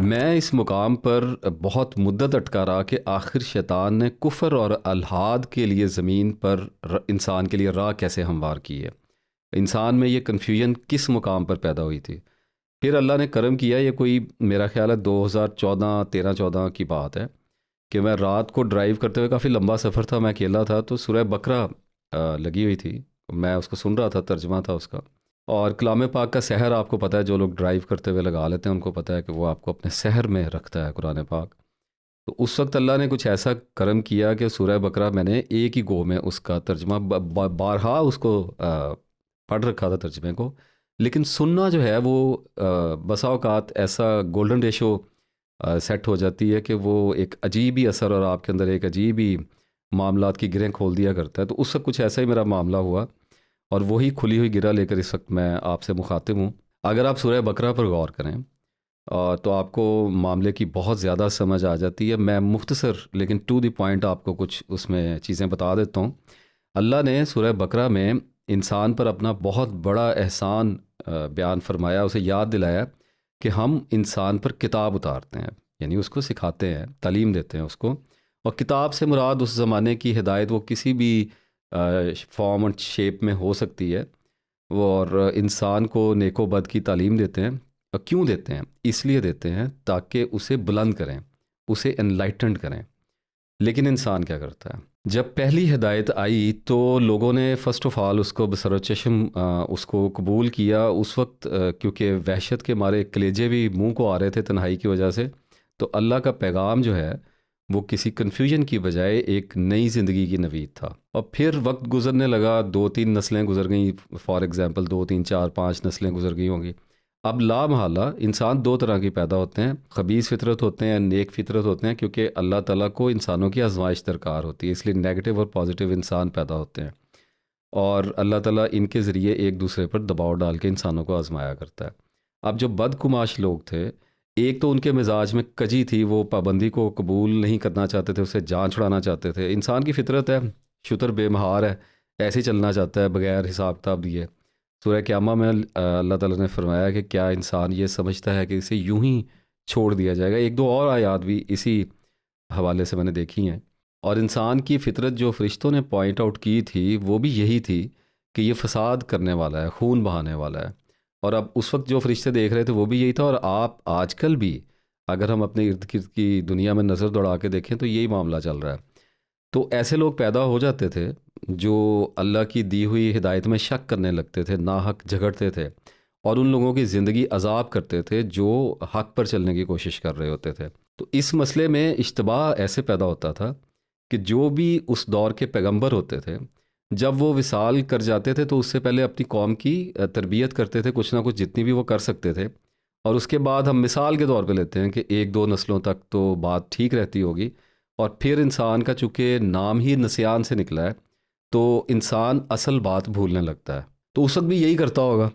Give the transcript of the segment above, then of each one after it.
میں اس مقام پر بہت مدت اٹکا رہا کہ آخر شیطان نے کفر اور الحاد کے لیے زمین پر انسان کے لیے راہ کیسے ہموار کی ہے۔ انسان میں یہ کنفیوژن کس مقام پر پیدا ہوئی تھی؟ پھر اللہ نے کرم کیا، یہ کوئی میرا خیال ہے 2014 کی بات ہے کہ میں رات کو ڈرائیو کرتے ہوئے، کافی لمبا سفر تھا، میں اکیلا تھا، تو سورہ بقرہ لگی ہوئی تھی، میں اس کو سن رہا تھا، ترجمہ تھا اس کا۔ اور کلام پاک کا سحر آپ کو پتہ ہے، جو لوگ ڈرائیو کرتے ہوئے لگا لیتے ہیں ان کو پتہ ہے کہ وہ آپ کو اپنے سحر میں رکھتا ہے قرآن پاک۔ تو اس وقت اللہ نے کچھ ایسا کرم کیا کہ سورہ بقرہ میں نے ایک ہی گو میں اس کا ترجمہ بارہا اس کو پڑھ رکھا تھا ترجمے کو، لیکن سننا جو ہے وہ بسا اوقات ایسا گولڈن ریشو سیٹ ہو جاتی ہے کہ وہ ایک عجیب ہی اثر اور آپ کے اندر ایک عجیب ہی معاملات کی گرہیں کھول دیا کرتا ہے۔ تو اس وقت کچھ ایسا ہی میرا معاملہ ہوا، اور وہی کھلی ہوئی گرہ لے کر اس وقت میں آپ سے مخاطب ہوں۔ اگر آپ سورہ بقرہ پر غور کریں تو آپ کو معاملے کی بہت زیادہ سمجھ آ جاتی ہے۔ میں مختصر لیکن ٹو دی پوائنٹ آپ کو کچھ اس میں چیزیں بتا دیتا ہوں۔ اللہ نے سورہ بقرہ میں انسان پر اپنا بہت بڑا احسان بیان فرمایا، اسے یاد دلایا کہ ہم انسان پر کتاب اتارتے ہیں، یعنی اس کو سکھاتے ہیں، تعلیم دیتے ہیں اس کو۔ اور کتاب سے مراد اس زمانے کی ہدایت، وہ کسی بھی فارم اور شیپ میں ہو سکتی ہے، اور انسان کو نیک و بد کی تعلیم دیتے ہیں۔ اور کیوں دیتے ہیں؟ اس لیے دیتے ہیں تاکہ اسے بلند کریں، اسے انلائٹنڈ کریں۔ لیکن انسان کیا کرتا ہے؟ جب پہلی ہدایت آئی تو لوگوں نے فرسٹ آف آل اس کو بسر و چشم اس کو قبول کیا۔ اس وقت کیونکہ وحشت کے مارے کلیجے بھی منہ کو آ رہے تھے تنہائی کی وجہ سے، تو اللہ کا پیغام جو ہے وہ کسی کنفیوژن کی بجائے ایک نئی زندگی کی نوید تھا۔ اور پھر وقت گزرنے لگا، 2-3 نسلیں گزر گئیں، فار ایگزامپل 2-3-4-5 نسلیں گزر گئی ہوں گی۔ اب لا محالہ انسان دو طرح کی پیدا ہوتے ہیں، خبیث فطرت ہوتے ہیں، نیک فطرت ہوتے ہیں، کیونکہ اللہ تعالیٰ کو انسانوں کی آزمائش درکار ہوتی ہے، اس لیے نیگیٹو اور پازیٹیو انسان پیدا ہوتے ہیں، اور اللہ تعالیٰ ان کے ذریعے ایک دوسرے پر دباؤ ڈال کے انسانوں کو آزمایا کرتا ہے۔ اب جو بدکماش لوگ تھے، ایک تو ان کے مزاج میں کجی تھی، وہ پابندی کو قبول نہیں کرنا چاہتے تھے، اسے جان چھڑانا چاہتے تھے۔ انسان کی فطرت ہے، شتر بے مہار ہے، ایسے ہی چلنا چاہتا ہے بغیر حساب کتاب دیے۔ سورہ قیامہ میں اللہ تعالیٰ نے فرمایا کہ کیا انسان یہ سمجھتا ہے کہ اسے یوں ہی چھوڑ دیا جائے گا؟ ایک دو اور آیات بھی اسی حوالے سے میں نے دیکھی ہیں۔ اور انسان کی فطرت جو فرشتوں نے پوائنٹ آؤٹ کی تھی وہ بھی یہی تھی کہ یہ فساد کرنے والا ہے، خون بہانے والا ہے۔ اور اب اس وقت جو فرشتے دیکھ رہے تھے وہ بھی یہی تھا، اور آپ آج کل بھی اگر ہم اپنے ارد گرد کی دنیا میں نظر دوڑا کے دیکھیں تو یہی معاملہ چل رہا ہے۔ تو ایسے لوگ پیدا ہو جاتے تھے جو اللہ کی دی ہوئی ہدایت میں شک کرنے لگتے تھے، ناحق جھگڑتے تھے، اور ان لوگوں کی زندگی عذاب کرتے تھے جو حق پر چلنے کی کوشش کر رہے ہوتے تھے۔ تو اس مسئلے میں اشتباہ ایسے پیدا ہوتا تھا کہ جو بھی اس دور کے پیغمبر ہوتے تھے، جب وہ وصال کر جاتے تھے تو اس سے پہلے اپنی قوم کی تربیت کرتے تھے، کچھ نہ کچھ جتنی بھی وہ کر سکتے تھے، اور اس کے بعد ہم مثال کے طور پہ لیتے ہیں کہ 1-2 نسلوں تک تو بات ٹھیک رہتی ہوگی، اور پھر انسان کا چونکہ نام ہی نسیان سے نکلا ہے تو انسان اصل بات بھولنے لگتا ہے۔ تو اس وقت بھی یہی کرتا ہوگا،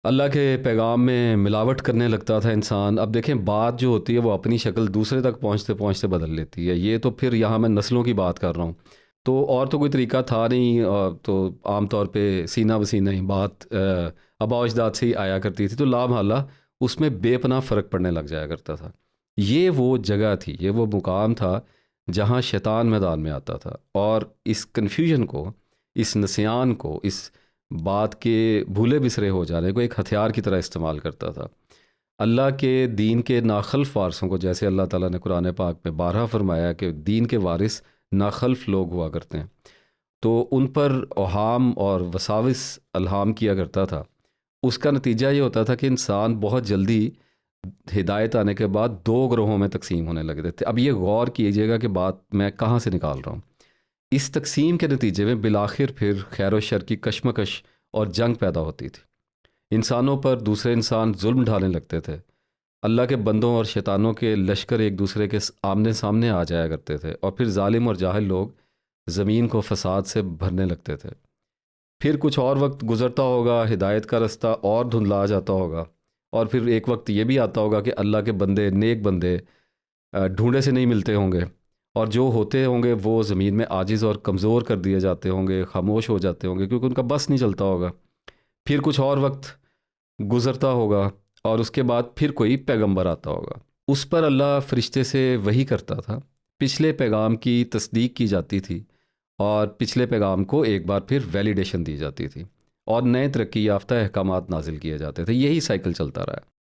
اللہ کے پیغام میں ملاوٹ کرنے لگتا تھا انسان۔ اب دیکھیں بات جو ہوتی ہے وہ اپنی شکل دوسرے تک پہنچتے پہنچتے بدل لیتی ہے، یہ تو پھر یہاں میں نسلوں کی بات کر رہا ہوں، تو اور تو کوئی طریقہ تھا نہیں، تو عام طور پہ سینہ بسینہ ہی بات آباء و اجداد سے ہی آیا کرتی تھی، تو لا محالہ اس میں بے پناہ فرق پڑنے لگ جایا کرتا تھا۔ یہ وہ جگہ تھی، یہ وہ مقام تھا جہاں شیطان میدان میں آتا تھا، اور اس کنفیوژن کو، اس نسیان کو، اس بات کے بھولے بسرے ہو جانے کو ایک ہتھیار کی طرح استعمال کرتا تھا۔ اللہ کے دین کے ناخلف وارثوں کو، جیسے اللہ تعالیٰ نے قرآن پاک میں بارہا فرمایا کہ دین کے وارث ناخلف لوگ ہوا کرتے ہیں، تو ان پر اوہام اور وساوس الہام کیا کرتا تھا۔ اس کا نتیجہ یہ ہوتا تھا کہ انسان بہت جلدی ہدایت آنے کے بعد 2 گروہوں میں تقسیم ہونے لگتے تھے۔ اب یہ غور کیجیے گا کہ بات میں کہاں سے نکال رہا ہوں۔ اس تقسیم کے نتیجے میں بالآخر پھر خیر و شر کی کشمکش اور جنگ پیدا ہوتی تھی، انسانوں پر دوسرے انسان ظلم ڈھانے لگتے تھے، اللہ کے بندوں اور شیطانوں کے لشکر ایک دوسرے کے آمنے سامنے آ جایا کرتے تھے، اور پھر ظالم اور جاہل لوگ زمین کو فساد سے بھرنے لگتے تھے۔ پھر کچھ اور وقت گزرتا ہوگا، ہدایت کا رستہ اور دھندلا جاتا ہوگا، اور پھر ایک وقت یہ بھی آتا ہوگا کہ اللہ کے بندے، نیک بندے ڈھونڈے سے نہیں ملتے ہوں گے، اور جو ہوتے ہوں گے وہ زمین میں عاجز اور کمزور کر دیے جاتے ہوں گے، خاموش ہو جاتے ہوں گے، کیونکہ ان کا بس نہیں چلتا ہوگا۔ پھر کچھ اور وقت گزرتا ہوگا، اور اس کے بعد پھر کوئی پیغمبر آتا ہوگا۔ اس پر اللہ فرشتے سے وحی کرتا تھا، پچھلے پیغام کی تصدیق کی جاتی تھی اور پچھلے پیغام کو ایک بار پھر ویلیڈیشن دی جاتی تھی اور نئے ترقی یافتہ احکامات نازل کیے جاتے تھے. یہی سائیکل چلتا رہا ہے.